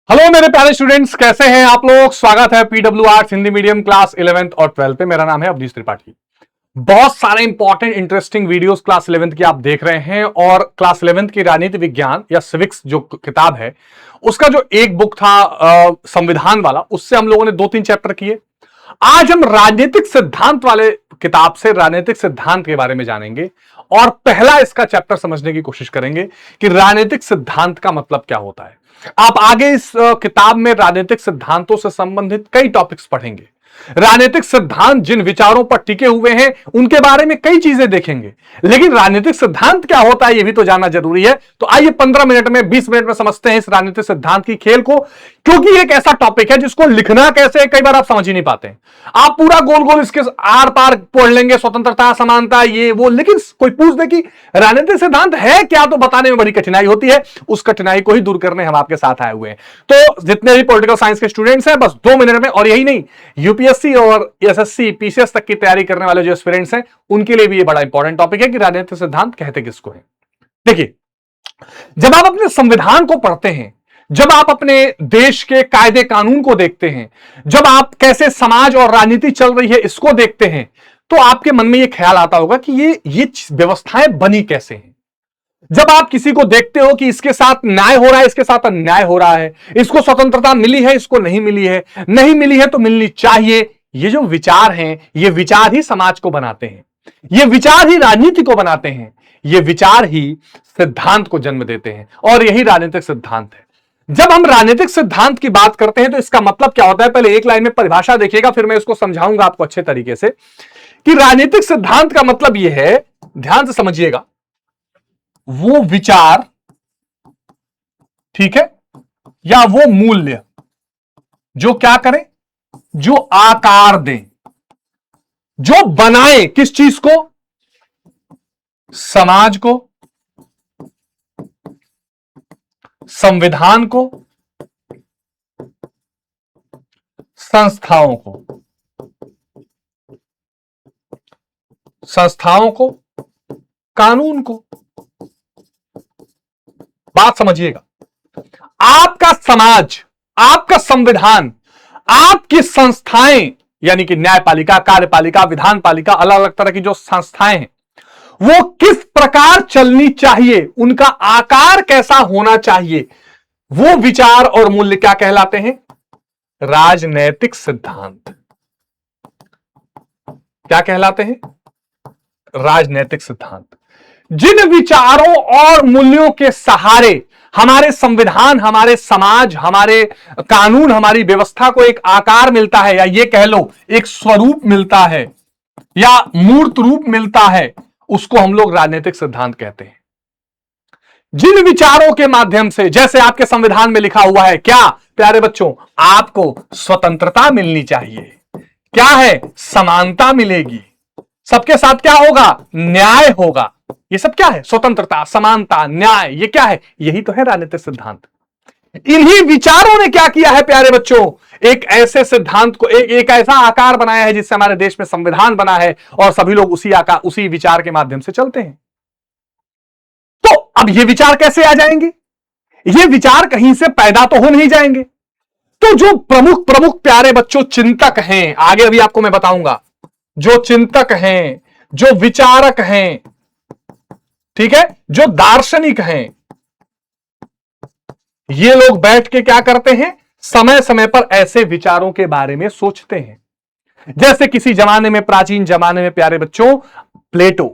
Hello मेरे प्यारे students, कैसे हैं आप लोग। स्वागत है PW arts Hindi medium class 11th और 12th पे। मेरा नाम है अवधेश त्रिपाठी। बहुत सारे important interesting videos class 11th की आप देख रहे हैं और क्लास 11th की राजनीति विज्ञान या सिविक्स जो किताब है उसका जो एक बुक था संविधान वाला, उससे हम लोगों ने 2-3 चैप्टर किए। आज हम राजनीतिक सिद्धांत वाले किताब से राजनीतिक सिद्धांत के बारे में जानेंगे और पहला इसका चैप्टर समझने की कोशिश करेंगे कि राजनीतिक सिद्धांत का मतलब क्या होता है। आप आगे इस किताब में राजनीतिक सिद्धांतों से संबंधित कई टॉपिक्स पढ़ेंगे। राजनीतिक सिद्धांत जिन विचारों पर टिके हुए हैं उनके बारे में कई चीजें देखेंगे, लेकिन राजनीतिक सिद्धांत क्या होता है यह भी तो जानना जरूरी है। तो आइए 15 मिनट में 20 मिनट में समझते हैं इस राजनीतिक सिद्धांत की खेल को, क्योंकि एक ऐसा टॉपिक है जिसको लिखना कैसे है कई बार आप समझ ही नहीं पाते हैं। आप पूरा गोल गोल इसके आर पार पढ़ लेंगे, स्वतंत्रता समानता ये वो, लेकिन कोई पूछ दे कि राजनीतिक सिद्धांत है क्या तो बताने में बड़ी कठिनाई होती है। उस कठिनाई को ही दूर करने हम आपके साथ आए हुए हैं। तो जितने भी पॉलिटिकल साइंस के स्टूडेंट्स हैं बस 2 मिनट में, और यही नहीं, यूपीएससी और एसएससी पीसीएस तक की तैयारी करने वाले जो एस्पिरेंट्स हैं उनके लिए भी ये बड़ा इंपॉर्टेंट टॉपिक है कि राजनीतिक सिद्धांत कहते किसको है। देखिए, जब आप अपने संविधान को पढ़ते हैं, जब आप अपने देश के कायदे कानून को देखते हैं, जब आप कैसे समाज और राजनीति चल रही है इसको देखते हैं, तो आपके मन में यह ख्याल आता होगा कि ये व्यवस्थाएं बनी कैसे हैं। जब आप किसी को देखते हो कि इसके साथ न्याय हो रहा है, इसके साथ अन्याय हो रहा है, इसको स्वतंत्रता मिली है, इसको नहीं मिली है, नहीं मिली है तो मिलनी चाहिए, ये जो विचार हैं, ये विचार ही समाज को बनाते हैं, ये विचार ही राजनीति को बनाते हैं, ये विचार ही सिद्धांत को जन्म देते हैं, और यही राजनीतिक सिद्धांत है। जब हम राजनीतिक सिद्धांत की बात करते हैं तो इसका मतलब क्या होता है, पहले एक लाइन में परिभाषा देखिएगा, फिर मैं इसको समझाऊंगा आपको अच्छे तरीके से कि राजनीतिक सिद्धांत का मतलब यह है, ध्यान से समझिएगा, वो विचार, ठीक है, या वो मूल्य जो क्या करें, जो आकार दें, जो बनाए किस चीज को, समाज को, संविधान को, संस्थाओं को, कानून को। बात समझिएगा, आपका समाज, आपका संविधान, आपकी संस्थाएं यानी कि न्यायपालिका, कार्यपालिका, विधानपालिका, अलग अलग तरह की जो संस्थाएं हैं वो किस प्रकार चलनी चाहिए, उनका आकार कैसा होना चाहिए, वो विचार और मूल्य क्या कहलाते हैं, राजनैतिक सिद्धांत। क्या कहलाते हैं, राजनैतिक सिद्धांत। जिन विचारों और मूल्यों के सहारे हमारे संविधान, हमारे समाज, हमारे कानून, हमारी व्यवस्था को एक आकार मिलता है, या ये कह लो एक स्वरूप मिलता है या मूर्त रूप मिलता है, उसको हम लोग राजनीतिक सिद्धांत कहते हैं। जिन विचारों के माध्यम से, जैसे आपके संविधान में लिखा हुआ है क्या प्यारे बच्चों, आपको स्वतंत्रता मिलनी चाहिए, क्या है, समानता मिलेगी, सबके साथ क्या होगा, न्याय होगा, ये सब क्या है, स्वतंत्रता, समानता, न्याय, ये क्या है, यही तो है राजनीतिक सिद्धांत। इन्हीं विचारों ने क्या किया है प्यारे बच्चों, एक ऐसे सिद्धांत को, एक ऐसा आकार बनाया है जिससे हमारे देश में संविधान बना है और सभी लोग उसी आकार, उसी विचार के माध्यम से चलते हैं। तो अब ये विचार कैसे आ जाएंगे, ये विचार कहीं से पैदा तो हो नहीं जाएंगे। तो जो प्रमुख प्रमुख प्यारे बच्चों चिंतक हैं, आगे अभी आपको मैं बताऊंगा, जो चिंतक हैं, जो विचारक हैं, ठीक है, जो दार्शनिक हैं, ये लोग बैठ के क्या करते हैं, समय समय पर ऐसे विचारों के बारे में सोचते हैं। जैसे किसी जमाने में, प्राचीन जमाने में प्यारे बच्चों, प्लेटो,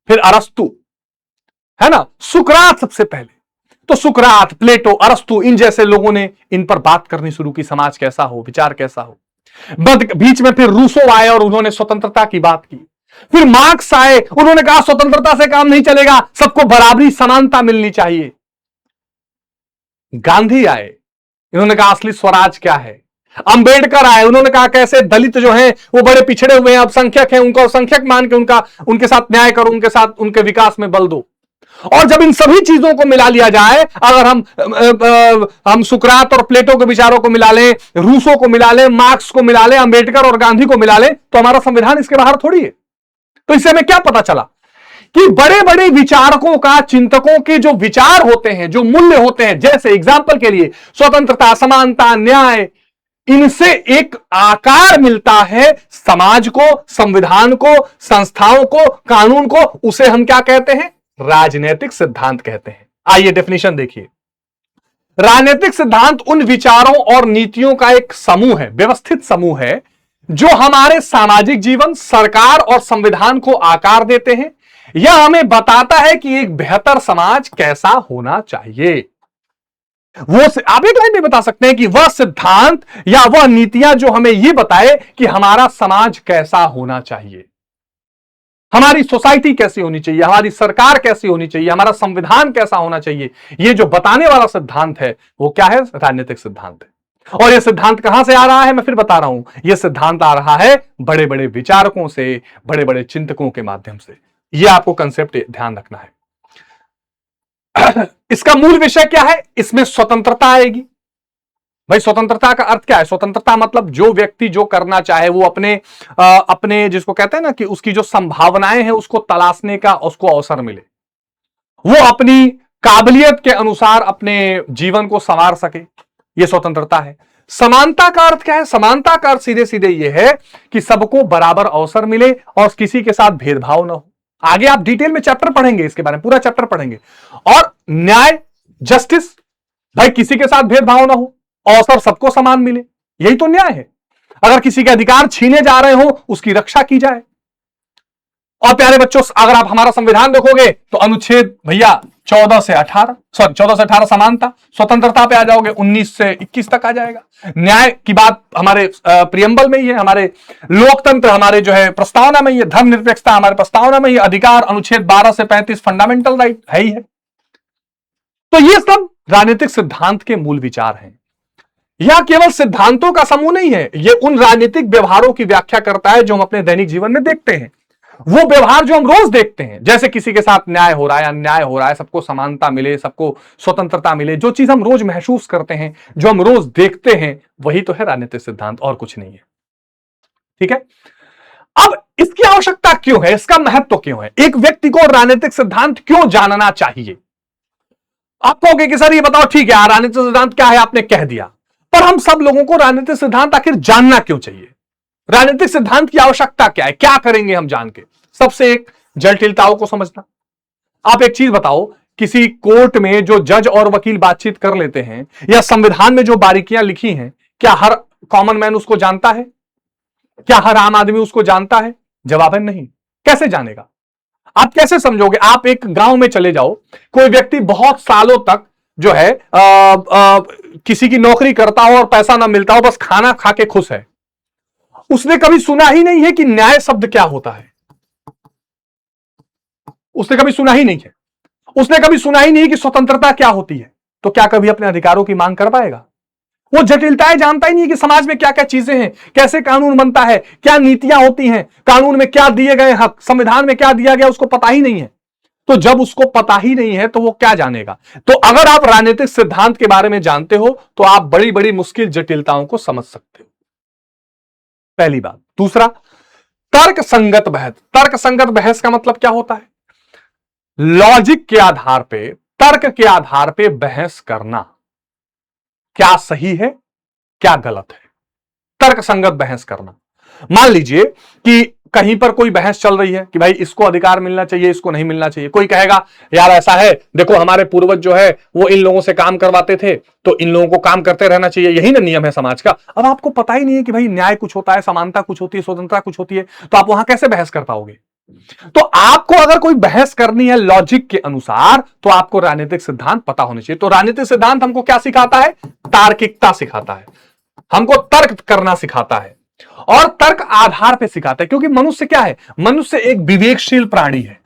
फिर अरस्तु, है ना, सुकरात सबसे पहले। तो सुकरात, प्लेटो, अरस्तु, इन जैसे लोगों ने इन पर बात करनी शुरू की, समाज कैसा हो, विचार कैसा हो। बीच में फिर रूसो आए और उन्होंने स्वतंत्रता की बात की। फिर मार्क्स आए, उन्होंने कहा स्वतंत्रता से काम नहीं चलेगा, सबको बराबरी, समानता मिलनी चाहिए। गांधी आए, इन्होंने कहा असली स्वराज क्या है। अंबेडकर आए, उन्होंने कहा कैसे दलित जो हैं वो बड़े पिछड़े हुए हैं, अल्पसंख्यक हैं, उनको अल्पसंख्यक मान के उनके साथ न्याय करो, उनके साथ उनके विकास में बल दो। और जब इन सभी चीजों को मिला लिया जाए, अगर हम सुकरात और प्लेटो के विचारों को मिला लें, रूसो को मिला लें, मार्क्स को मिला लें, अंबेडकर और गांधी को मिला लें, तो हमारा संविधान इसके बाहर थोड़ी है। तो इससे हमें क्या पता चला कि बड़े बड़े विचारकों का, चिंतकों के जो विचार होते हैं, जो मूल्य होते हैं, जैसे एग्जाम्पल के लिए स्वतंत्रता, समानता, न्याय, इनसे एक आकार मिलता है समाज को, संविधान को, संस्थाओं को, कानून को। उसे हम क्या कहते हैं? राजनीतिक सिद्धांत कहते हैं। आइए डेफिनेशन देखिए। राजनीतिक सिद्धांत उन विचारों और नीतियों का एक समूह है, व्यवस्थित समूह है, जो हमारे सामाजिक जीवन, सरकार और संविधान को आकार देते हैं। यह हमें बताता है कि एक बेहतर समाज कैसा होना चाहिए। वो आप एक लाइन में बता सकते हैं कि वह सिद्धांत या वह नीतियां जो हमें यह बताए कि हमारा समाज कैसा होना चाहिए, हमारी सोसाइटी कैसी होनी चाहिए, हमारी सरकार कैसी होनी चाहिए, हमारा संविधान कैसा होना चाहिए, ये जो बताने वाला सिद्धांत है वो क्या है? राजनीतिक सिद्धांत है। और यह सिद्धांत कहां से आ रहा है? मैं फिर बता रहा हूं, यह सिद्धांत आ रहा है बड़े बड़े विचारकों से, बड़े बड़े चिंतकों के माध्यम से। यह आपको कंसेप्ट ध्यान रखना है। इसका मूल विषय क्या है? इसमें स्वतंत्रता आएगी। भाई स्वतंत्रता का अर्थ क्या है? स्वतंत्रता मतलब जो व्यक्ति जो करना चाहे वो अपने जिसको कहते हैं ना कि उसकी जो संभावनाएं हैं उसको तलाशने का उसको अवसर मिले, वो अपनी काबिलियत के अनुसार अपने जीवन को संवार सके, ये स्वतंत्रता है। समानता का अर्थ क्या है? समानता का अर्थ सीधे सीधे ये है कि सबको बराबर अवसर मिले और किसी के साथ भेदभाव ना हो। आगे आप डिटेल में चैप्टर पढ़ेंगे, इसके बारे में पूरा चैप्टर पढ़ेंगे। और न्याय, जस्टिस, भाई किसी के साथ भेदभाव ना हो, अवसर सबको समान मिले, यही तो न्याय है। अगर किसी के अधिकार छीने जा रहे हो उसकी रक्षा की जाए। और प्यारे बच्चों, अगर आप हमारा संविधान देखोगे तो अनुच्छेद भैया 14 से 18 समानता, स्वतंत्रता पे आ जाओगे 19 से 21 तक आ जाएगा। न्याय की बात हमारे प्रियम्बल में ही है, हमारे लोकतंत्र हमारे जो है प्रस्तावना में ही है, धर्मनिरपेक्षता हमारे प्रस्तावना में ही, अधिकार अनुच्छेद 12 से 35 फंडामेंटल राइट है ही है। तो ये सब राजनीतिक सिद्धांत के मूल विचार हैं। यह केवल सिद्धांतों का समूह नहीं है, यह उन राजनीतिक व्यवहारों की व्याख्या करता है जो हम अपने दैनिक जीवन में देखते हैं। वो व्यवहार जो हम रोज देखते हैं, जैसे किसी के साथ न्याय हो रहा है, अन्याय हो रहा है, सबको समानता मिले, सबको स्वतंत्रता मिले, जो चीज हम रोज महसूस करते हैं, जो हम रोज देखते हैं, वही तो है राजनीतिक सिद्धांत, और कुछ नहीं है। ठीक है, अब इसकी आवश्यकता क्यों है? इसका महत्व क्यों है? एक व्यक्ति को राजनीतिक सिद्धांत क्यों जानना चाहिए? आप कहोगे कि सर ये बताओ, ठीक है राजनीतिक सिद्धांत क्या है, आपने कह दिया, पर हम सब लोगों को राजनीतिक सिद्धांत आखिर जानना क्यों चाहिए? राजनीतिक सिद्धांत की आवश्यकता क्या है? क्या करेंगे हम जान के? सबसे एक, जटिलताओं को समझना। आप एक चीज बताओ, किसी कोर्ट में जो जज और वकील बातचीत कर लेते हैं, या संविधान में जो बारीकियां लिखी हैं, क्या हर कॉमन मैन उसको जानता है? क्या हर आम आदमी उसको जानता है? जवाब है नहीं। कैसे जानेगा? आप कैसे समझोगे? आप एक गांव में चले जाओ, कोई व्यक्ति बहुत सालों तक जो है किसी की नौकरी करता हो और पैसा ना मिलता हो, बस खाना खा के खुश है, उसने कभी सुना ही नहीं है कि न्याय शब्द क्या होता है। उसने कभी सुना ही नहीं है। उसने कभी सुना ही नहीं कि स्वतंत्रता क्या होती है। तो क्या कभी अपने अधिकारों की मांग कर पाएगा? वो जटिलताएं जानता ही नहीं कि समाज में क्या क्या चीजें हैं, कैसे कानून बनता है, क्या नीतियां होती हैं, कानून में क्या दिए गए हक, संविधान में क्या दिया गया, उसको पता ही नहीं है। तो जब उसको पता ही नहीं है तो वो क्या जानेगा? तो अगर आप राजनीतिक सिद्धांत के बारे में जानते हो तो आप बड़ी बड़ी मुश्किल जटिलताओं को समझ सकते हो, पहली बात। दूसरा, तर्क संगत बहस। तर्क संगत बहस का मतलब क्या होता है? लॉजिक के आधार पे, तर्क के आधार पे बहस करना, क्या सही है क्या गलत है, तर्क संगत बहस करना। मान लीजिए कि कहीं पर कोई बहस चल रही है कि भाई इसको अधिकार मिलना चाहिए, इसको नहीं मिलना चाहिए। कोई कहेगा यार ऐसा है, देखो हमारे पूर्वज जो है वो इन लोगों से काम करवाते थे, तो इन लोगों को काम करते रहना चाहिए, यही ना नियम है समाज का। अब आपको पता ही नहीं है कि भाई न्याय कुछ होता है, समानता कुछ होती है, स्वतंत्रता कुछ होती है, तो आप वहां कैसे बहस कर पाओगे? तो आपको अगर कोई बहस करनी है लॉजिक के अनुसार, तो आपको राजनीतिक सिद्धांत पता होने चाहिए। तो राजनीतिक सिद्धांत हमको क्या सिखाता है? तार्किकता सिखाता है, हमको तर्क करना सिखाता है, और तर्क आधार पे सिखाता है। क्योंकि मनुष्य क्या है? मनुष्य एक विवेकशील प्राणी है।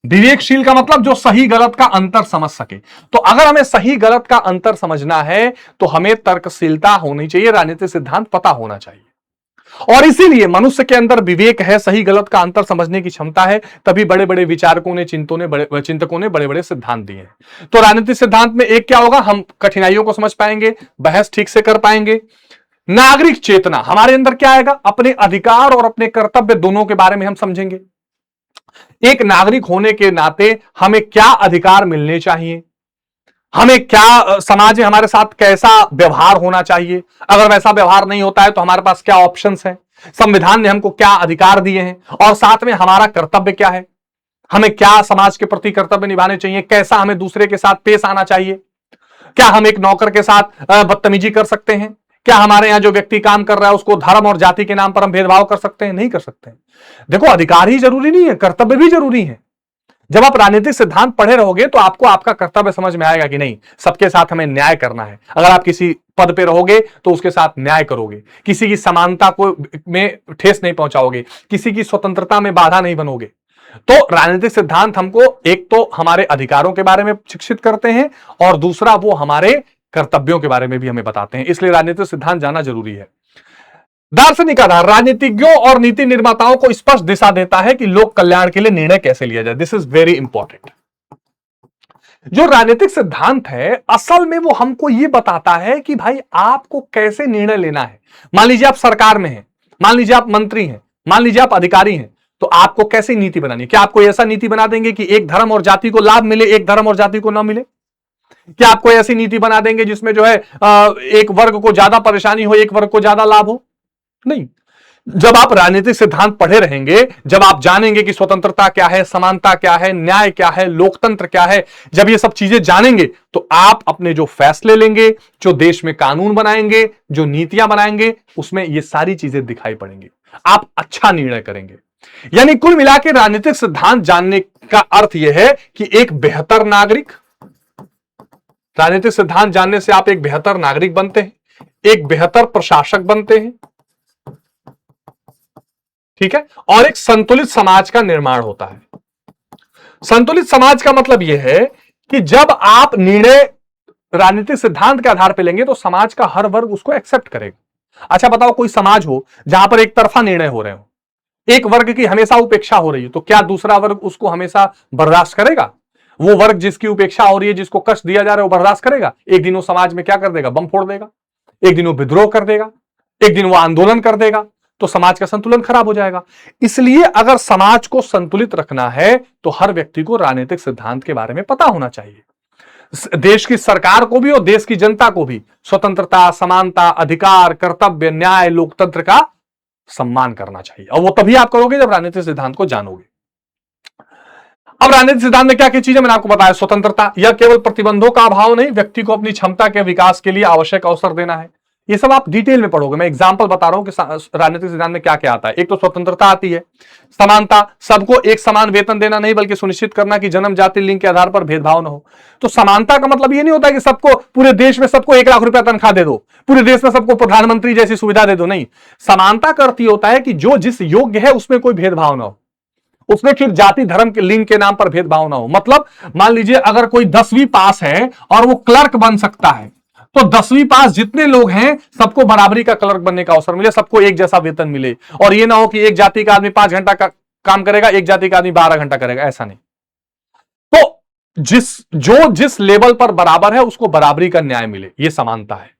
विवेकशील का मतलब जो सही गलत का अंतर समझ सके। तो अगर हमें सही गलत का अंतर समझना है तो हमें तर्कशीलता होनी चाहिए, राजनीतिक सिद्धांत पता होना चाहिए। और इसीलिए मनुष्य के अंदर विवेक है, सही गलत का अंतर समझने की क्षमता है, तभी बड़े बड़े विचारकों ने, चिंतकों ने बड़े बड़े सिद्धांत दिए हैं। तो राजनीतिक सिद्धांत में एक क्या होगा? हम कठिनाइयों को समझ पाएंगे, बहस ठीक से कर पाएंगे। नागरिक चेतना, हमारे अंदर क्या आएगा? अपने अधिकार और अपने कर्तव्य दोनों के बारे में हम समझेंगे। एक नागरिक होने के नाते हमें क्या अधिकार मिलने चाहिए, हमें क्या समाज में हमारे साथ कैसा व्यवहार होना चाहिए, अगर वैसा व्यवहार नहीं होता है तो हमारे पास क्या ऑप्शंस हैं, संविधान ने हमको क्या अधिकार दिए हैं, और साथ में हमारा कर्तव्य क्या है, हमें क्या समाज के प्रति कर्तव्य निभाने चाहिए, कैसा हमें दूसरे के साथ पेश आना चाहिए, क्या हम एक नौकर के साथ बदतमीजी कर सकते हैं, क्या हमारे यहां जो व्यक्ति काम कर रहा है उसको धर्म और जाति के नाम पर हम भेदभाव कर सकते हैं, नहीं कर सकते हैं। देखो, अधिकार ही जरूरी नहीं है, कर्तव्य भी जरूरी है। जब आप राजनीतिक सिद्धांत पढ़े रहोगे तो आपको आपका कर्तव्य समझ में आएगा कि नहीं, सबके साथ हमें न्याय करना है। अगर आप किसी पद पे रहोगे तो उसके साथ न्याय करोगे, किसी की समानता को में ठेस नहीं पहुंचाओगे, किसी की स्वतंत्रता में बाधा नहीं बनोगे। तो राजनीतिक सिद्धांत हमको एक तो हमारे अधिकारों के बारे में शिक्षित करते हैं और दूसरा वो हमारे कर्तव्यों के बारे में भी हमें बताते हैं। इसलिए राजनीतिक सिद्धांत जाना जरूरी है। दार्शनिक आधार राजनीतिज्ञों और नीति निर्माताओं को स्पष्ट दिशा देता है कि लोक कल्याण के लिए निर्णय कैसे लिया जाए। This is very important. जो राजनीतिक सिद्धांत है असल में वो हमको ये बताता है कि भाई आपको कैसे निर्णय लेना है। मान लीजिए आप सरकार में हैं, मान लीजिए आप मंत्री हैं, मान लीजिए आप अधिकारी हैं, तो आपको कैसे नीति बनानी है। क्या आपको ऐसा नीति बना देंगे कि एक धर्म और जाति को लाभ मिले, एक धर्म और जाति को ना मिले? क्या आपको ऐसी नीति बना देंगे जिसमें जो है एक वर्ग को ज्यादा परेशानी हो, एक वर्ग को ज्यादा लाभ हो? नहीं। जब आप राजनीतिक सिद्धांत पढ़े रहेंगे, जब आप जानेंगे कि स्वतंत्रता क्या है, समानता क्या है, न्याय क्या है, लोकतंत्र क्या है, जब ये सब चीजें जानेंगे तो आप अपने जो फैसले लेंगे, जो देश में कानून बनाएंगे, जो नीतियां बनाएंगे, उसमें ये सारी चीजें दिखाई पड़ेंगी। आप अच्छा निर्णय करेंगे। यानी कुल मिलाकर राजनीतिक सिद्धांत जानने का अर्थ यह है कि एक बेहतर नागरिक, राजनीतिक सिद्धांत जानने से आप एक बेहतर नागरिक बनते हैं, एक बेहतर प्रशासक बनते हैं, ठीक है, और एक संतुलित समाज का निर्माण होता है। संतुलित समाज का मतलब यह है कि जब आप निर्णय राजनीतिक सिद्धांत के आधार पर लेंगे तो समाज का हर वर्ग उसको एक्सेप्ट करेगा। अच्छा बताओ, कोई समाज हो जहां पर एक तरफा निर्णय हो रहे हो, एक वर्ग की हमेशा उपेक्षा हो रही है, तो क्या दूसरा वर्ग उसको हमेशा बर्दाश्त करेगा? वो वर्ग जिसकी उपेक्षा हो रही है, जिसको कष्ट दिया जा रहा है, वो बर्दाश्त करेगा? एक दिन वो समाज में क्या कर देगा? बम फोड़ देगा, एक दिन वो विद्रोह कर देगा, एक दिन वो आंदोलन कर देगा, तो समाज का संतुलन खराब हो जाएगा। इसलिए अगर समाज को संतुलित रखना है तो हर व्यक्ति को राजनीतिक सिद्धांत के बारे में पता होना चाहिए। देश की सरकार को भी और देश की जनता को भी स्वतंत्रता, समानता, अधिकार, कर्तव्य, न्याय, लोकतंत्र का सम्मान करना चाहिए। और वो तभी आप करोगे जब राजनीतिक सिद्धांत को जानोगे। अब राजनीतिक सिद्धांत में क्या क्या चीजें मैंने आपको बताया। स्वतंत्रता, यह केवल प्रतिबंधों का अभाव नहीं, व्यक्ति को अपनी क्षमता के विकास के लिए आवश्यक अवसर देना है। ये सब आप डिटेल में पढ़ोगे, मैं एग्जांपल बता रहा हूं कि राजनीतिक सिद्धांत में क्या क्या आता है। एक तो स्वतंत्रता आती है, समानता, सबको एक समान वेतन देना नहीं बल्कि सुनिश्चित करना कि जन्म, जाति, लिंग के आधार पर भेदभाव न हो। तो समानता का मतलब ये नहीं होता कि सबको पूरे देश में सबको 1 लाख रुपया तनख्वाह दे दो, पूरे देश में सबको प्रधानमंत्री जैसी सुविधा दे दो, नहीं। समानता का अर्थ ये होता है कि जो जिस योग्य है उसमें कोई भेदभाव ना हो, उसमें फिर जाति, धर्म के, लिंग के नाम पर भेदभाव ना हो। मतलब मान लीजिए अगर कोई 10वीं पास है और वो क्लर्क बन सकता है, तो 10वीं पास जितने लोग हैं सबको बराबरी का क्लर्क बनने का अवसर मिले, सबको एक जैसा वेतन मिले। और ये ना हो कि एक जाति का आदमी 5 घंटा का काम करेगा, एक जाति का आदमी 12 घंटा करेगा, ऐसा नहीं। तो जिस लेवल पर बराबर है उसको बराबरी का न्याय मिले, ये समानता है।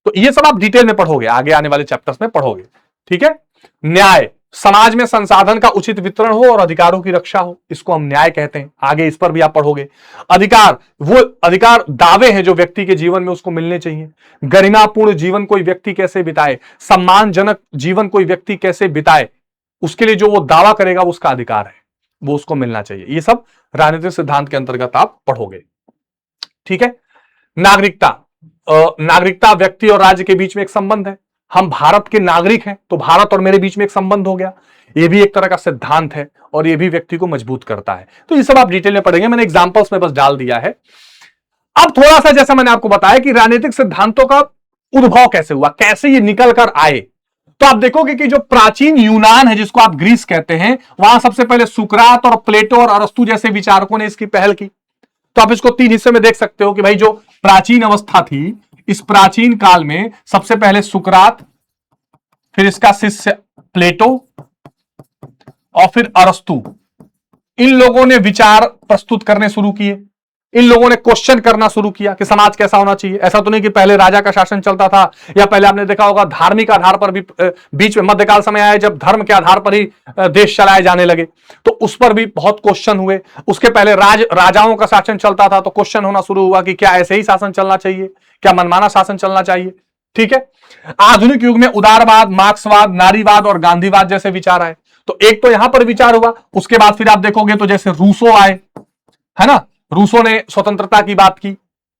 तो ये सब आप डिटेल में पढ़ोगे, आगे आने वाले चैप्टर्स में पढ़ोगे, ठीक है। न्याय, समाज में संसाधन का उचित वितरण हो और अधिकारों की रक्षा हो, इसको हम न्याय कहते हैं। आगे इस पर भी आप पढ़ोगे। अधिकार, वो अधिकार दावे हैं जो व्यक्ति के जीवन में उसको मिलने चाहिए। गरिमापूर्ण जीवन कोई व्यक्ति कैसे बिताए, सम्मानजनक जीवन कोई व्यक्ति कैसे बिताए, उसके लिए जो वो दावा करेगा वो उसका अधिकार है, वो उसको मिलना चाहिए। ये सब राजनीतिक सिद्धांत के अंतर्गत आप पढ़ोगे, ठीक है। नागरिकता, नागरिकता व्यक्ति और राज्य के बीच में एक संबंध है। हम भारत के नागरिक हैं तो भारत और मेरे बीच में एक संबंध हो गया, ये भी एक तरह का सिद्धांत है और ये भी व्यक्ति को मजबूत करता है। तो ये सब आप डिटेल में पढ़ेंगे, मैंने एग्जांपल्स में बस डाल दिया है। अब थोड़ा सा जैसा मैंने आपको बताया कि राजनीतिक सिद्धांतों का उद्भव कैसे हुआ, कैसे ये निकल कर आए, तो आप देखोगे कि जो प्राचीन यूनान है, जिसको आप ग्रीस कहते हैं, वहां सबसे पहले सुकरात और प्लेटो और अरस्तु जैसे विचारकों ने इसकी पहल की। तो आप इसको 3 हिस्से में देख सकते हो कि भाई जो प्राचीन अवस्था थी, इस प्राचीन काल में सबसे पहले सुकरात, फिर इसका शिष्य प्लेटो और फिर अरस्तु, इन लोगों ने विचार प्रस्तुत करने शुरू किए। इन लोगों ने क्वेश्चन करना शुरू किया कि समाज कैसा होना चाहिए। ऐसा तो नहीं कि पहले राजा का शासन चलता था, या पहले आपने देखा होगा धार्मिक आधार पर भी बीच में मध्यकाल समय आया जब धर्म के आधार पर ही देश चलाए जाने लगे, तो उस पर भी बहुत क्वेश्चन हुए। उसके पहले राजाओं का शासन चलता था तो क्वेश्चन होना शुरू हुआ कि क्या ऐसे ही शासन चलना चाहिए, क्या मनमाना शासन चलना चाहिए। ठीक है, आधुनिक युग में उदारवाद, मार्क्सवाद, नारीवाद और गांधीवाद जैसे विचार आए। तो एक तो यहां पर विचार हुआ, उसके बाद फिर आप देखोगे तो जैसे रूसो आए, है ना, रूसो ने स्वतंत्रता की बात की।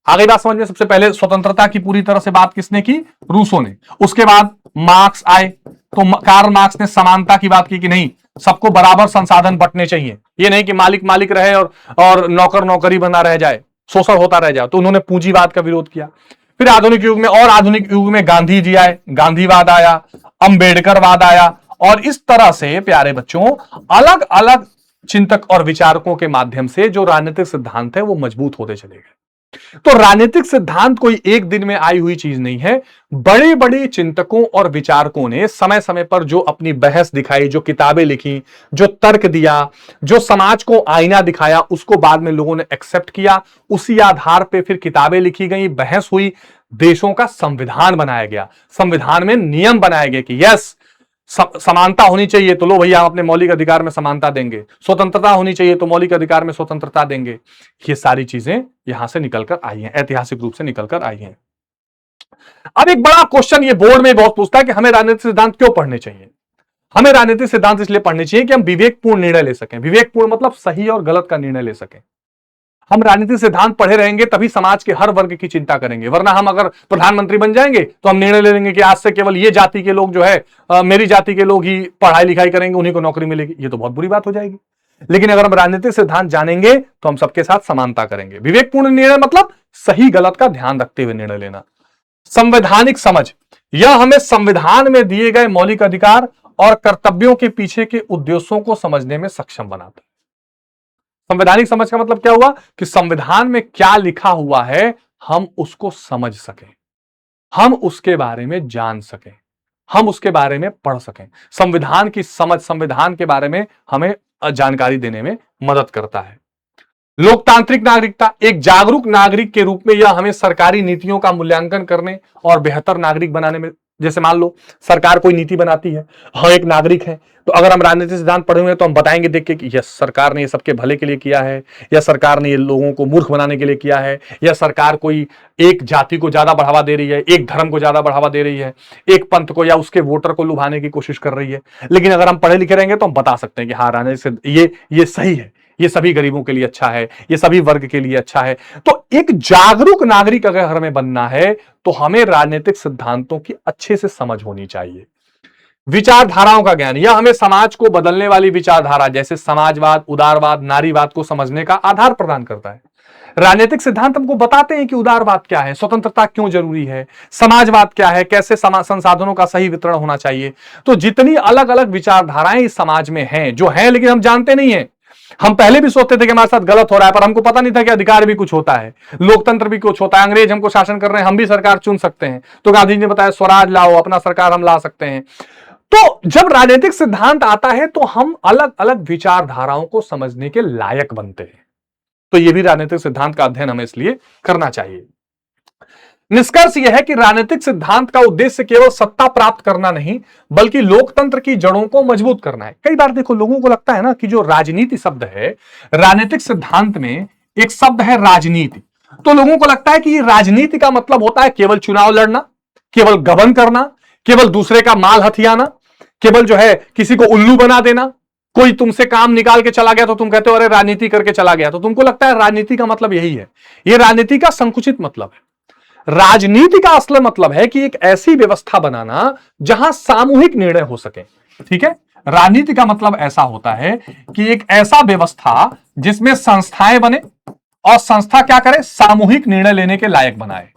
आगे बात समझ में, सबसे पहले स्वतंत्रता की पूरी तरह से बात किसने की? रूसो ने। उसके बाद मार्क्स आए, तो कार्ल मार्क्स ने समानता की बात की कि नहीं, सबको बराबर संसाधन बंटने चाहिए, ये नहीं कि मालिक मालिक रहे और नौकर नौकरी बना रह जाए, शोषण होता रह जाए। तो उन्होंने पूंजीवाद का विरोध किया। फिर आधुनिक युग में, और आधुनिक युग में गांधी जी आए, गांधीवाद आया, अंबेडकरवाद आया, और इस तरह से प्यारे बच्चों अलग अलग चिंतक और विचारकों के माध्यम से जो राजनीतिक सिद्धांत है वो मजबूत होते चले गए। तो राजनीतिक सिद्धांत कोई एक दिन में आई हुई चीज नहीं है। बड़े बड़े चिंतकों और विचारकों ने समय समय पर जो अपनी बहस दिखाई, जो किताबें लिखी, जो तर्क दिया, जो समाज को आईना दिखाया, उसको बाद में लोगों ने एक्सेप्ट किया। उसी आधार पर फिर किताबें लिखी गई, बहस हुई, देशों का संविधान बनाया गया। संविधान में नियम बनाए गए कि यस, समानता होनी चाहिए तो लो भैया हम अपने मौलिक अधिकार में समानता देंगे, स्वतंत्रता होनी चाहिए तो मौलिक अधिकार में स्वतंत्रता देंगे। ये सारी चीजें यहां से निकलकर आई हैं, ऐतिहासिक रूप से निकलकर आई हैं। अब एक बड़ा क्वेश्चन ये बोर्ड में बहुत पूछता है कि हमें राजनीतिक सिद्धांत क्यों पढ़ने चाहिए? हमें राजनीतिक सिद्धांत इसलिए पढ़ने चाहिए कि हम विवेकपूर्ण निर्णय ले सकें। विवेकपूर्ण मतलब सही और गलत का निर्णय ले सकें। हम राजनीतिक सिद्धांत पढ़े रहेंगे तभी समाज के हर वर्ग की चिंता करेंगे, वरना हम अगर प्रधानमंत्री बन जाएंगे तो हम निर्णय ले लेंगे कि आज से केवल ये जाति के लोग जो है मेरी जाति के लोग ही पढ़ाई लिखाई करेंगे, उन्हीं को नौकरी मिलेगी। ये तो बहुत बुरी बात हो जाएगी। लेकिन अगर हम राजनीतिक सिद्धांत जानेंगे तो हम सबके साथ समानता करेंगे। विवेकपूर्ण निर्णय मतलब सही गलत का ध्यान रखते हुए निर्णय लेना। संवैधानिक समझ, यह हमें संविधान में दिए गए मौलिक अधिकार और कर्तव्यों के पीछे के उद्देश्यों को समझने में सक्षम बनाता है। संवैधानिक समझ का मतलब क्या हुआ कि संविधान में क्या लिखा हुआ है हम उसको समझ सकें, हम उसके बारे में जान सकें, हम उसके बारे में पढ़ सकें। संविधान की समझ संविधान के बारे में हमें जानकारी देने में मदद करता है। लोकतांत्रिक नागरिकता, एक जागरूक नागरिक के रूप में यह हमें सरकारी नीतियों का मूल्यांकन करने और बेहतर नागरिक बनाने में, जैसे मान लो सरकार कोई नीति बनाती है, हम एक नागरिक हैं, तो अगर हम राजनीतिक सिद्धांत पढ़े हुए हैं तो हम बताएंगे देख के कि यस सरकार ने ये सबके भले के लिए किया है, या सरकार ने ये लोगों को मूर्ख बनाने के लिए किया है, या सरकार कोई एक जाति को ज्यादा बढ़ावा दे रही है, एक धर्म को ज्यादा बढ़ावा दे रही है, एक पंथ को या उसके वोटर को लुभाने की कोशिश कर रही है। लेकिन अगर हम पढ़े लिखे रहेंगे तो हम बता सकते हैं कि हाँ राजनीतिक ये सही है, ये सभी गरीबों के लिए अच्छा है, ये सभी वर्ग के लिए अच्छा है। तो एक जागरूक नागरिक अगर हमें बनना है तो हमें राजनीतिक सिद्धांतों की अच्छे से समझ होनी चाहिए। विचारधाराओं का ज्ञान, यह हमें समाज को बदलने वाली विचारधारा जैसे समाजवाद, उदारवाद, नारीवाद को समझने का आधार प्रदान करता है। राजनीतिक सिद्धांत हमको बताते हैं कि उदारवाद क्या है, स्वतंत्रता क्यों जरूरी है, समाजवाद क्या है, कैसे संसाधनों का सही वितरण होना चाहिए। तो जितनी अलग अलग विचारधाराएं इस समाज में हैं, जो हैं लेकिन हम जानते नहीं है। हम पहले भी सोचते थे कि हमारे साथ गलत हो रहा है, पर हमको पता नहीं था कि अधिकार भी कुछ होता है, लोकतंत्र भी कुछ होता है, अंग्रेज हमको शासन कर रहे हैं, हम भी सरकार चुन सकते हैं। तो गांधी जी ने बताया स्वराज लाओ, अपना सरकार हम ला सकते हैं। तो जब राजनीतिक सिद्धांत आता है तो हम अलग अलग विचारधाराओं को समझने के लायक बनते हैं। तो यह भी राजनीतिक सिद्धांत का अध्ययन हमें इसलिए करना चाहिए। निष्कर्ष यह है कि राजनीतिक सिद्धांत का उद्देश्य केवल सत्ता प्राप्त करना नहीं, बल्कि लोकतंत्र की जड़ों को मजबूत करना है। कई बार देखो लोगों को लगता है ना कि जो राजनीति शब्द है, राजनीतिक सिद्धांत में एक शब्द है राजनीति, तो लोगों को लगता है कि ये राजनीति का मतलब होता है केवल चुनाव लड़ना, केवल गबन करना, केवल दूसरे का माल हथियाना, केवल जो है किसी को उल्लू बना देना। कोई तुमसे काम निकाल के चला गया तो तुम कहते हो अरे राजनीति करके चला गया, तो तुमको लगता है राजनीति का मतलब यही है। यह राजनीति का संकुचित मतलब है। राजनीति का असल मतलब है कि एक ऐसी व्यवस्था बनाना जहां सामूहिक निर्णय हो सके। ठीक है, राजनीति का मतलब ऐसा होता है कि एक ऐसा व्यवस्था जिसमें संस्थाएं बने और संस्था क्या करे, सामूहिक निर्णय लेने के लायक बनाए,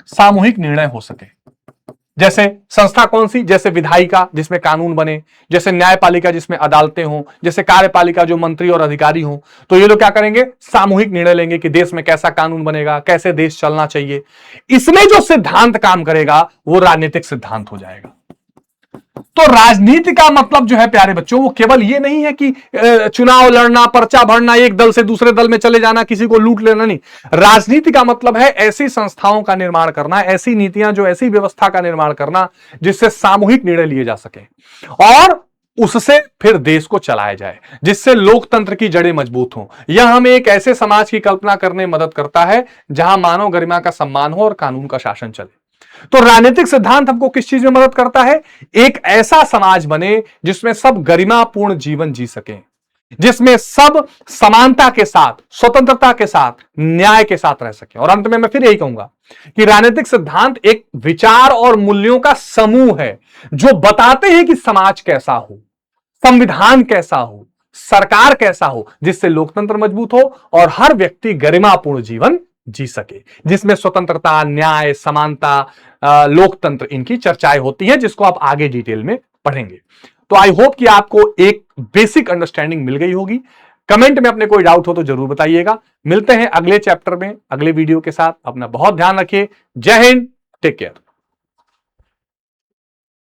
सामूहिक निर्णय हो सके। जैसे संस्था कौन सी, जैसे विधायिका जिसमें कानून बने, जैसे न्यायपालिका जिसमें अदालतें हों, जैसे कार्यपालिका जो मंत्री और अधिकारी हों। तो ये लोग क्या करेंगे, सामूहिक निर्णय लेंगे कि देश में कैसा कानून बनेगा, कैसे देश चलना चाहिए। इसमें जो सिद्धांत काम करेगा वो राजनीतिक सिद्धांत हो जाएगा। तो राजनीति का मतलब जो है प्यारे बच्चों, वो केवल ये नहीं है कि चुनाव लड़ना, पर्चा भरना, एक दल से दूसरे दल में चले जाना, किसी को लूट लेना नहीं। राजनीति का मतलब है ऐसी संस्थाओं का निर्माण करना, ऐसी नीतियां, जो ऐसी व्यवस्था का निर्माण करना जिससे सामूहिक निर्णय लिए जा सके और उससे फिर देश को चलाया जाए, जिससे लोकतंत्र की जड़ें मजबूत हों। यह हमें एक ऐसे समाज की कल्पना करने में मदद करता है जहां मानव गरिमा का सम्मान हो और कानून का शासन चले। तो राजनीतिक सिद्धांत हमको किस चीज में मदद करता है? एक ऐसा समाज बने जिसमें सब गरिमापूर्ण जीवन जी सकें, जिसमें सब समानता के साथ, स्वतंत्रता के साथ, न्याय के साथ रह सकें। और अंत में मैं फिर यही कहूंगा कि राजनीतिक सिद्धांत एक विचार और मूल्यों का समूह है जो बताते हैं कि समाज कैसा हो, संविधान कैसा हो, सरकार कैसा हो, जिससे लोकतंत्र मजबूत हो और हर व्यक्ति गरिमापूर्ण जीवन जी सके, जिसमें स्वतंत्रता, न्याय, समानता, लोकतंत्र, इनकी चर्चाएं होती है, जिसको आप आगे डिटेल में पढ़ेंगे। तो आई होप कि आपको एक बेसिक अंडरस्टैंडिंग मिल गई होगी। कमेंट में अपने कोई डाउट हो तो जरूर बताइएगा। मिलते हैं अगले चैप्टर में, अगले वीडियो के साथ। अपना बहुत ध्यान रखिए। जय हिंद, टेक केयर।